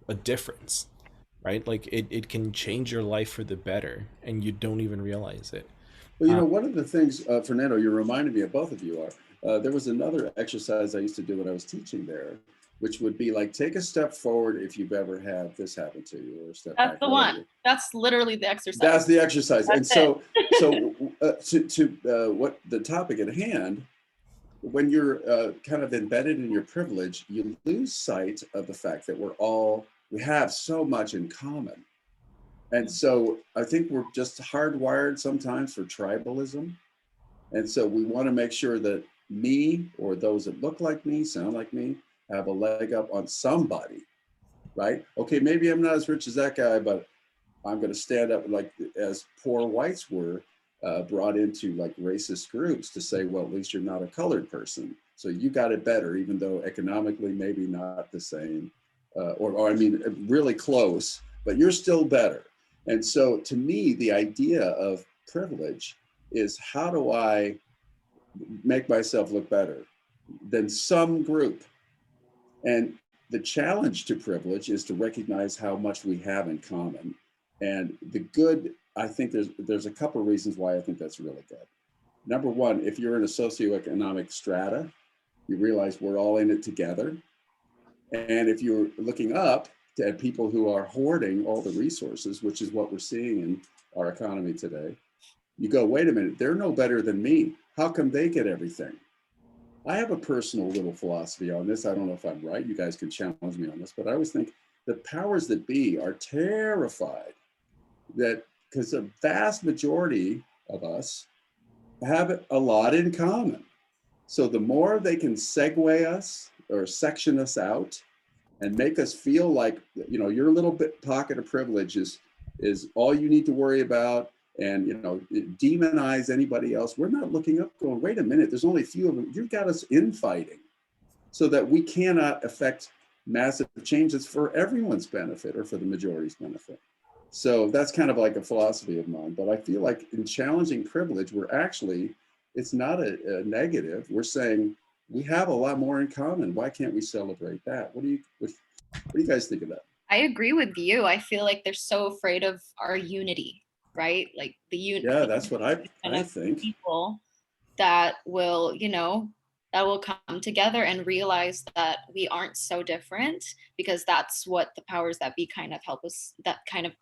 a difference, right? It can change your life for the better and you don't even realize it. Well, uh, one of the things, Fernando, you reminded me of, both of you there was another exercise I used to do when I was teaching there, which would be take a step forward if you've ever had this happen to you, or a step That's back. the one. That's literally the exercise. That's the exercise. That's and so, to what the topic at hand, when you're kind of embedded in your privilege, you lose sight of the fact that we have so much in common. And so I think we're just hardwired sometimes for tribalism. And so we want to make sure that me, or those that look like me, sound like me, have a leg up on somebody, right? Okay, maybe I'm not as rich as that guy, but I'm going to stand up, as poor whites were brought into racist groups, to say, well, at least you're not a colored person, so you got it better, even though economically maybe not the same, or I mean, really close, but you're still better. And so to me, the idea of privilege is, how do I make myself look better than some group? And the challenge to privilege is to recognize how much we have in common. And the good, I think there's a couple of reasons why I think that's really good. Number one, if you're in a socioeconomic strata, you realize we're all in it together. And if you're looking up at people who are hoarding all the resources, which is what we're seeing in our economy today, you go, wait a minute, they're no better than me. How come they get everything? I have a personal little philosophy on this. I don't know if I'm right. You guys can challenge me on this, but I always think the powers that be are terrified that, because the vast majority of us have a lot in common. So the more they can segue us or section us out and make us feel like, your little bit pocket of privilege is all you need to worry about, and demonize anybody else. We're not looking up going, wait a minute, there's only a few of them. You've got us infighting so that we cannot affect massive changes for everyone's benefit, or for the majority's benefit. So that's kind of like a philosophy of mine. But I feel like in challenging privilege, it's not a negative. We're saying, we have a lot more in common. Why can't we celebrate that? What do you guys think of that? I agree with you. I feel like they're so afraid of our unity, right? Like Yeah, the that's what kind I of think. people that will, that will come together and realize that we aren't so different, because that's what the powers that be kind of help us, that kind of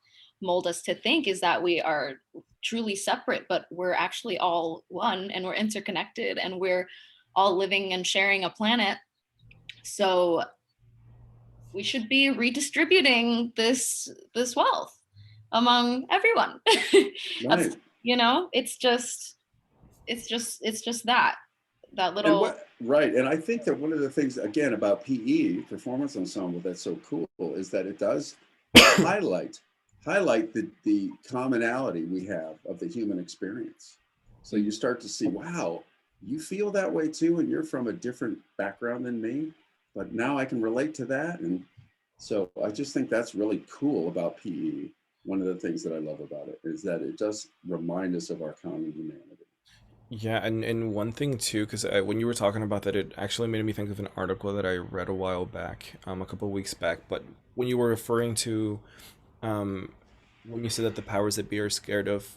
mold us to think, is that we are truly separate, but we're actually all one, and we're interconnected, and we're all living and sharing a planet. So we should be redistributing this wealth among everyone. That's, Right. it's just that And little. what right, and I think that one of the things again about PE performance ensemble that's so cool is that it does highlight the commonality we have of the human experience. So you start to see, wow, you feel that way too, and you're from a different background than me, but now I can relate to that, and so I just think that's really cool about PE. One of the things that I love about it is that it does remind us of our common humanity. Yeah, and one thing too, because when you were talking about that, it actually made me think of an article that I read a while back, a couple weeks back. But when you were referring to, um, when you said that the powers that be are scared of,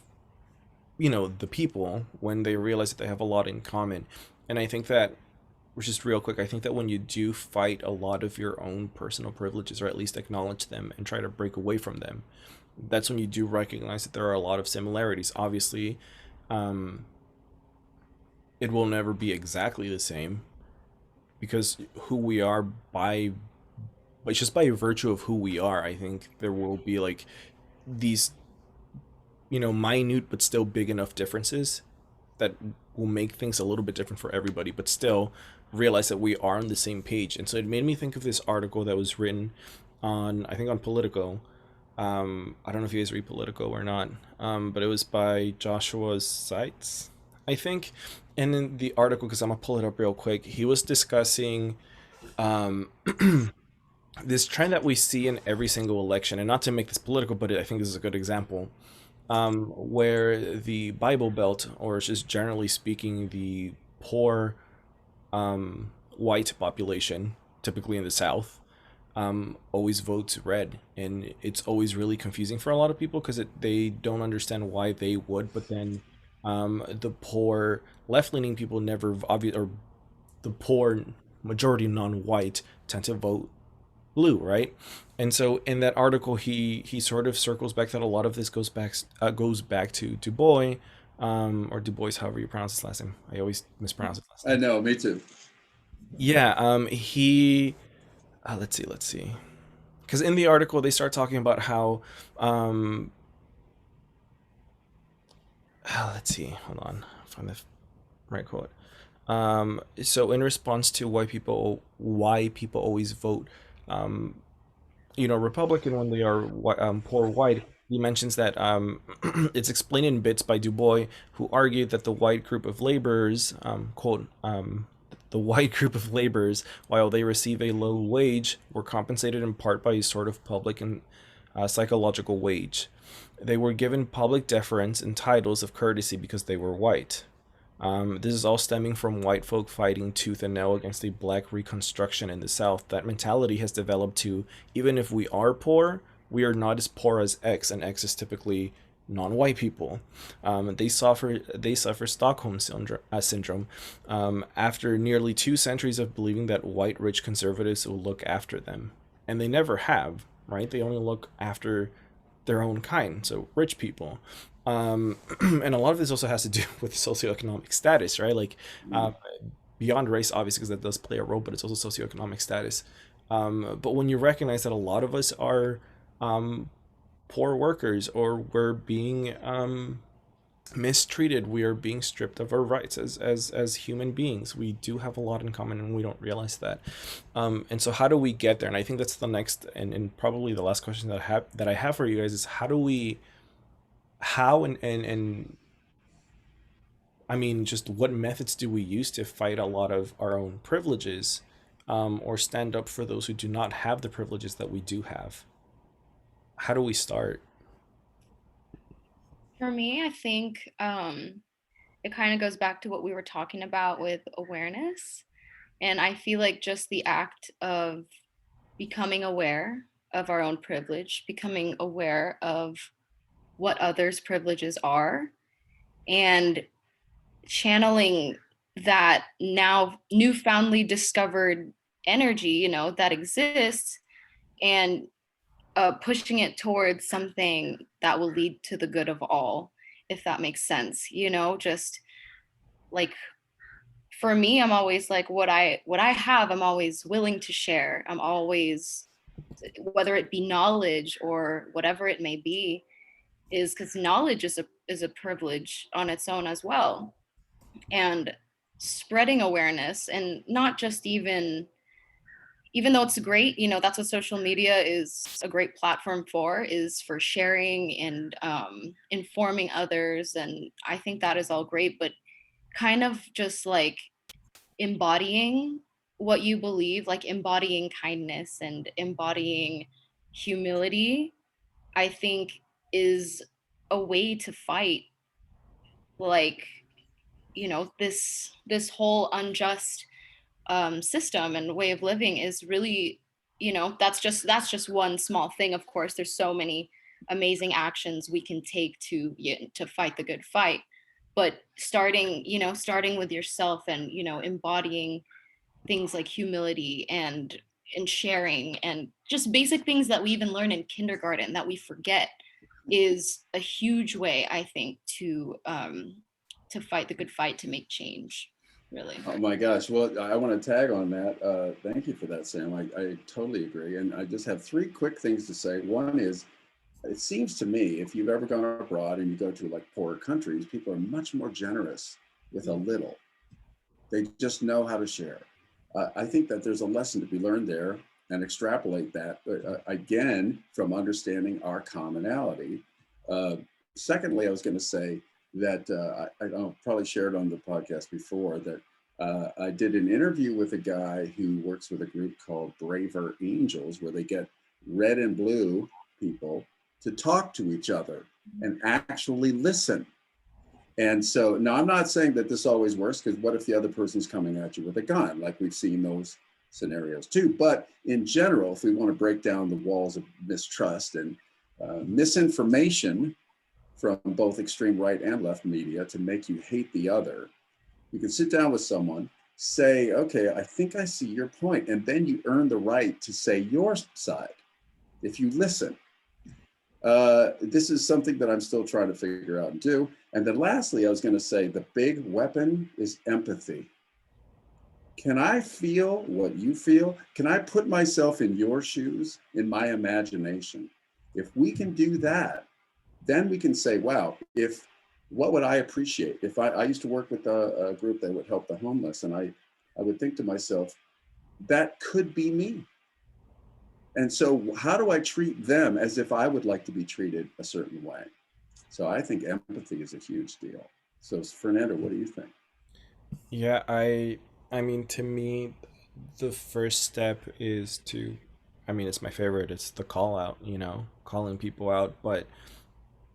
the people when they realize that they have a lot in common, and I think that, which is real quick, I think that when you do fight a lot of your own personal privileges, or at least acknowledge them and try to break away from them, that's when you do recognize that there are a lot of similarities. Obviously, um, it will never be exactly the same because who we are but just by virtue of who we are, I think there will be like these, minute but still big enough differences that will make things a little bit different for everybody, but still realize that we are on the same page. And so it made me think of this article that was written on, I think, on Politico. I don't know if you guys read Politico or not, but it was by Joshua Seitz, I think. And in the article, because I'm gonna pull it up real quick, he was discussing um, this trend that we see in every single election, and not to make this political, but I think this is a good example, where the Bible Belt, or just generally speaking, the poor white population, typically in the South, always votes red, and it's always really confusing for a lot of people because they don't understand why they would, but then the poor left-leaning people never or the poor majority non-white tend to vote blue, right? And so in that article, he sort of circles back that a lot of this goes back to Du Bois, or Du Bois, however you pronounce his last name. I always mispronounce his last I name. know, me too. Yeah, he. Let's see. Because in the article they start talking about how, um, let's see, hold on, find the right quote. So in response to why people always vote, um, Republican when they are poor white. He mentions that it's explained in bits by Du Bois, who argued that the white group of laborers, quote, the white group of laborers, while they receive a low wage, were compensated in part by a sort of public and psychological wage. They were given public deference and titles of courtesy because they were white. This is all stemming from white folk fighting tooth and nail against a black reconstruction in the South. That mentality has developed to, even if we are poor, we are not as poor as X, and X is typically non-white people. They suffer Stockholm syndrome, after nearly 2 centuries of believing that white rich conservatives will look after them, and they never have. Right? They only look after their own kind, so rich people. And a lot of this also has to do with socioeconomic status, right? Like, Mm. uh, beyond race, obviously, because that does play a role, but it's also socioeconomic status. But when you recognize that a lot of us are um, poor workers, or we're being mistreated, we are being stripped of our rights as human beings. We do have a lot in common, and we don't realize that. And so, how do we get there? And I think that's the next and probably the last question that I have for you guys is how do we how and I mean, just what methods do we use to fight a lot of our own privileges, or stand up for those who do not have the privileges that we do have? How do we start? For me, I think it kind of goes back to what we were talking about with awareness. And I feel like just the act of becoming aware of our own privilege, becoming aware of what others' privileges are, and channeling that now newfoundly discovered energy, that exists, and pushing it towards something that will lead to the good of all, if that makes sense. Just like, for me, I'm always like, what I have, I'm always willing to share. I'm always, whether it be knowledge or whatever it may be, is because knowledge is a privilege on its own as well. And spreading awareness, and not just even though it's great, that's what social media is a great platform for, is for sharing and informing others. And I think that is all great, but kind of just like embodying what you believe, like embodying kindness and embodying humility, I think is a way to fight, like, this whole unjust system and way of living. Is really, that's just one small thing. Of course, there's so many amazing actions we can take to fight the good fight, but starting with yourself, and embodying things like humility and sharing, and just basic things that we even learn in kindergarten that we forget, is a huge way, I think, to fight the good fight, to make change, really. Oh my gosh. Well, I want to tag on that. Thank you for that, Sam. I totally agree. And I just have three quick things to say. One is, it seems to me, if you've ever gone abroad and you go to like poorer countries, people are much more generous with a little. They just know how to share. I think that there's a lesson to be learned there, and extrapolate that again from understanding our commonality. Uh, Secondly, I was going to say that I probably shared on the podcast before that I did an interview with a guy who works with a group called Braver Angels, where they get red and blue people to talk to each other and actually listen. And so now I'm not saying that this always works, because what if the other person's coming at you with a gun? Like, we've seen those scenarios too. But in general, if we want to break down the walls of mistrust and misinformation from both extreme right and left media to make you hate the other, you can sit down with someone, say, okay, I think I see your point, and then you earn the right to say your side if you listen. This is something that I'm still trying to figure out and do. And then lastly, I was going to say the big weapon is empathy. Can I feel what you feel? Can I put myself in your shoes, in my imagination? If we can do that, then we can say, wow, what would I appreciate? If I used to work with a group that would help the homeless, and I would think to myself, that could be me. And so how do I treat them as if I would like to be treated a certain way? So I think empathy is a huge deal. So Fernando, what do you think? Yeah, I mean, to me, the first step is to, I mean, it's my favorite. It's the call out, calling people out. But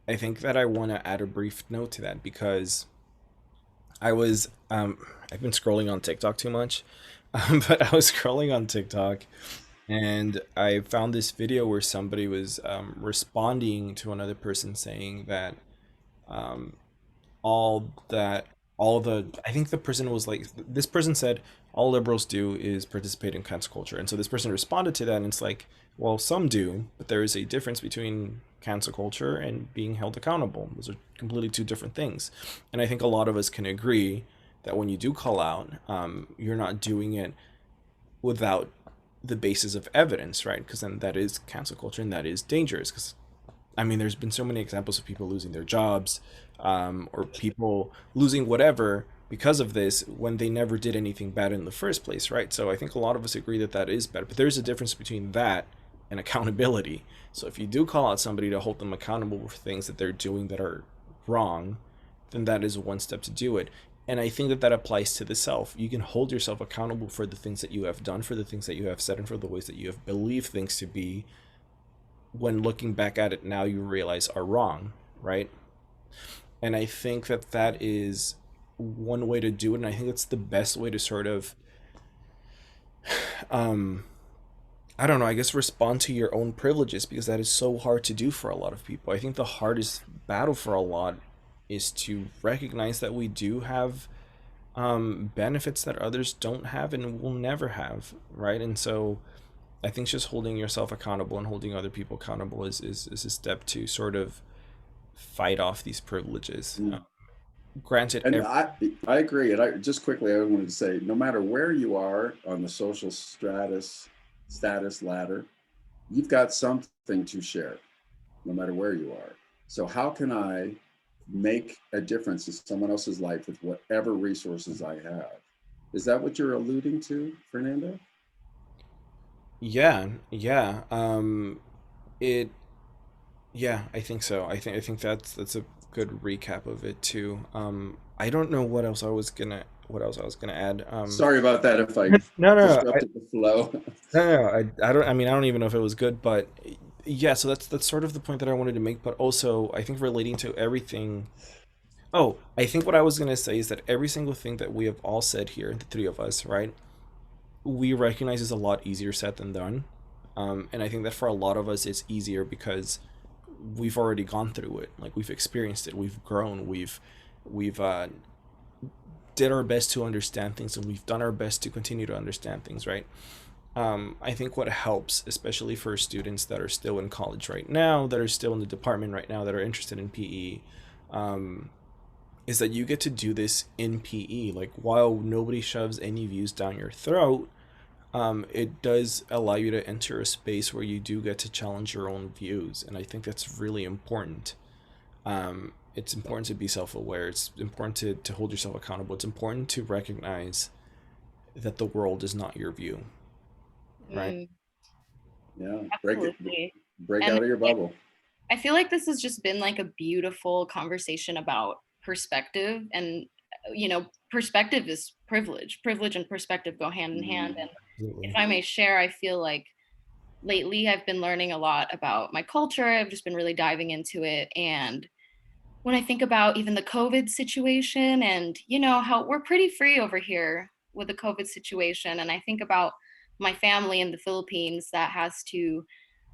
I think that I want to add a brief note to that, because I was I've been scrolling on TikTok too much. But I was scrolling on TikTok, and I found this video where somebody was responding to another person saying that um, all the I think the person was like, this person said all liberals do is participate in cancel culture, and so this person responded to that, and it's like, well, some do, but there is a difference between cancel culture and being held accountable. Those are completely two different things. And I think a lot of us can agree that when you do call out, you're not doing it without the basis of evidence, right? Because then that is cancel culture, and that is dangerous. Because I mean, there's been so many examples of people losing their jobs, or people losing whatever because of this when they never did anything bad in the first place, right? So I think a lot of us agree that that is bad, but there's a difference between that and accountability. So if you do call out somebody to hold them accountable for things that they're doing that are wrong, then that is one step to do it. And I think that that applies to the self. You can hold yourself accountable for the things that you have done, for the things that you have said, and for the ways that you have believed things to be, when looking back at it now you realize are wrong, right? And I think that that is one way to do it, and I think it's the best way to sort of um I don't know, I guess respond to your own privileges, because that is so hard to do for a lot of people. I think the hardest battle for a lot is to recognize that we do have benefits that others don't have and will never have, right? And so I think just holding yourself accountable and holding other people accountable is a step to sort of fight off these privileges. Mm. Granted, And I agree. And I just quickly, I wanted to say, no matter where you are on the social status ladder, you've got something to share, no matter where you are. So how can I make a difference in someone else's life with whatever resources I have? Is that what you're alluding to, Fernando? yeah, yeah. It Yeah, I think so. I think that's a good recap of it too. I don't know what else I was gonna add. Sorry about that if I No, no, no, disrupted the flow. no, no, no, I don't. I mean, I don't even know if it was good, but yeah. So that's sort of the point that I wanted to make. But also, I think relating to everything. Oh, I think what I was gonna say is that every single thing that we have all said here, the three of us, right? We recognize is a lot easier said than done. And I think that for a lot of us, it's easier because we've already gone through it. Like we've experienced it, we've grown, we've did our best to understand things, and we've done our best to continue to understand things, right? I think what helps, especially for students that are still in college right now, that are still in the department right now, that are interested in PE, um, is that you get to do this in PE. Like while nobody shoves any views down your throat, it does allow you to enter a space where you do get to challenge your own views, and I think that's really important. It's important to be self-aware. It's important to hold yourself accountable. It's important to recognize that the world is not your view, right? Mm, Yeah, absolutely. break And out of your bubble. I feel like this has just been like a beautiful conversation about perspective and perspective is privilege. Privilege and perspective go hand in hand. Mm. And if Absolutely. I may share, I feel like lately I've been learning a lot about my culture. I've just been really diving into it. And when I think about even the COVID situation and, how we're pretty free over here with the COVID situation. And I think about my family in the Philippines that has to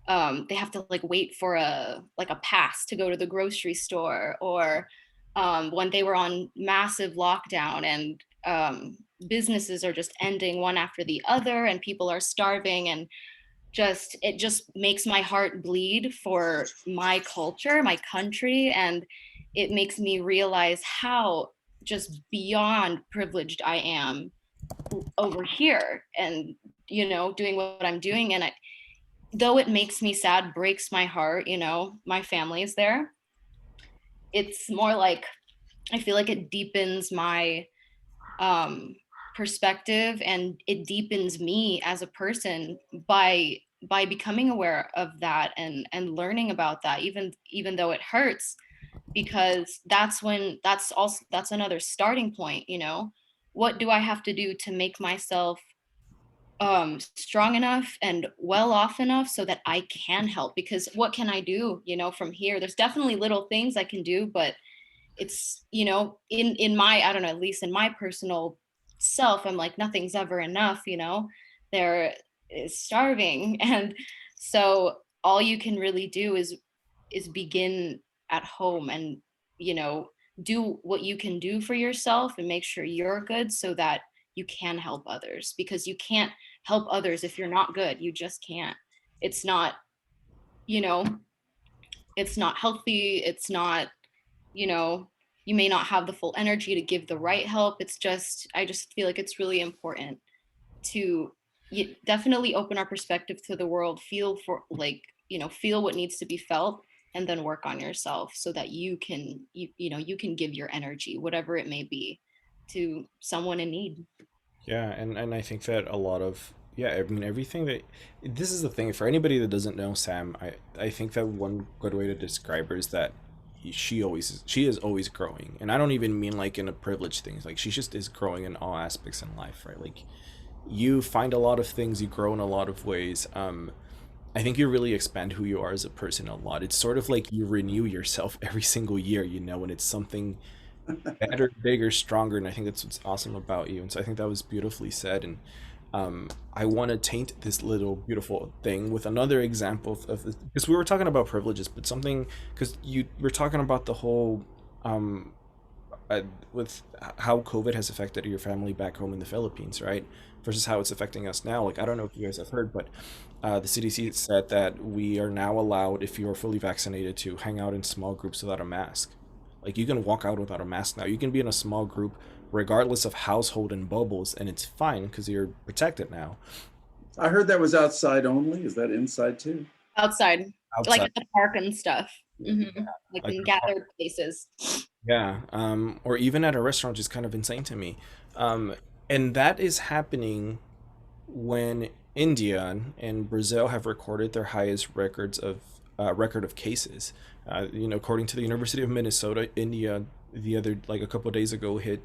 they have to like wait for a pass to go to the grocery store, or when they were on massive lockdown and businesses are just ending one after the other and people are starving, and it just makes my heart bleed for my culture, my country, and it makes me realize how just beyond privileged I am over here and doing what I'm doing. And though it makes me sad, breaks my heart, my family is there. It's more like I feel like it deepens my um perspective, and it deepens me as a person by becoming aware of that and learning about that, even though it hurts, because that's another starting point. What do I have to do to make myself strong enough and well off enough so that I can help? Because what can I do, from here? There's definitely little things I can do, but it's, in my, I don't know, at least in my personal self, I'm like, nothing's ever enough. There is starving. And so all you can really do is begin at home and, you know, do what you can do for yourself and make sure you're good so that you can help others, because you can't help others if you're not good. You just can't. It's not, you know, it's not healthy. It's not, you know, you may not have the full energy to give the right help. I just feel like it's really important to definitely open our perspective to the world, feel for like, feel what needs to be felt, and then work on yourself so that you can give your energy, whatever it may be, to someone in need. Yeah, and I think that a lot of, yeah, I mean everything that, this is the thing for anybody that doesn't know Sam. I think that one good way to describe her is that she is always growing, and I don't even mean like in a privileged thing. Like she just is growing in all aspects in life, right? Like you find a lot of things, you grow in a lot of ways. I think you really expand who you are as a person a lot. It's sort of like you renew yourself every single year, and it's something better, bigger, stronger. And I think that's what's awesome about you. And so I think that was beautifully said. And I want to taint this little beautiful thing with another example of this, because we were talking about privileges, but something, because you were talking about the whole um, uh, with how COVID has affected your family back home in the Philippines, right? Versus how it's affecting us now. Like, I don't know if you guys have heard, but the CDC said that we are now allowed, if you are fully vaccinated, to hang out in small groups without a mask. Like, you can walk out without a mask now. You can be in a small group regardless of household and bubbles, and it's fine because you're protected now. I heard that was outside only. Is that inside too? Outside, like Outside, at the park and stuff. Hmm. Like like in gathered places. yeah, or even at a restaurant, just kind of insane to me. And that is happening when India and Brazil have recorded their highest record of cases. According to the University of Minnesota, India the other like a couple of days ago hit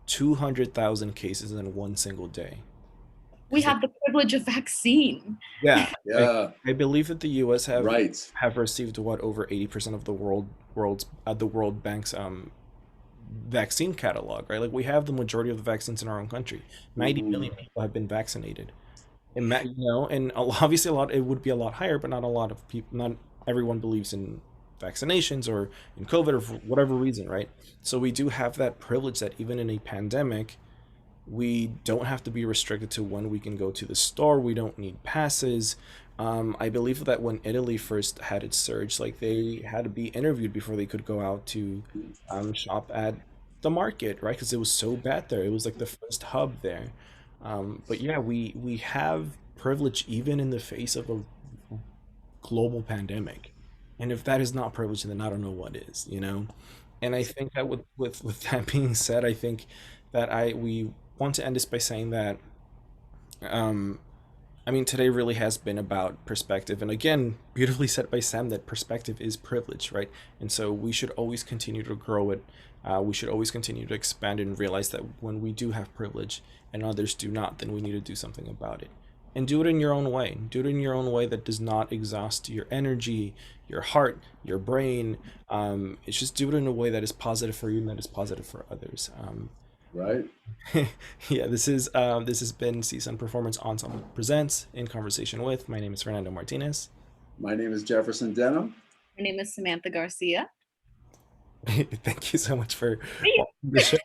200,000 cases in one single day. We Because have the privilege of vaccine. yeah, I, Yeah, I believe that the U.S. have right. have received what over 80% of the World Bank's vaccine catalog, right? Like we have the majority of the vaccines in our own country. 90 Mhm. million people have been vaccinated. And obviously a lot it would be a lot higher, but not a lot of people, not everyone believes in vaccinations or in COVID or for whatever reason, right? So we do have that privilege that even in a pandemic, we don't have to be restricted to when we can go to the store. We don't need passes. I believe that when Italy first had its surge, like they had to be interviewed before they could go out to shop at the market, right? Because it was so bad there. It was like the first hub there. But yeah, we have privilege even in the face of a global pandemic. And if that is not privilege, then I don't know what is, you know? And I think that with that being said, I think that I we want to end this by saying that um I mean today really has been about perspective. And again, beautifully said by Sam that perspective is privilege, right? And so we should always continue to grow it. We should always continue to expand and realize that when we do have privilege and others do not, then we need to do something about it. And do it in your own way. Do it in your own way that does not exhaust your energy, your heart, your brain. It's just do it in a way that is positive for you and that is positive for others. Right. Yeah, this has been CSUN Performance Ensemble Presents in conversation with. My name is Fernando Martinez. My name is Jefferson Denham. My name is Samantha Garcia. Thank you so much for the show.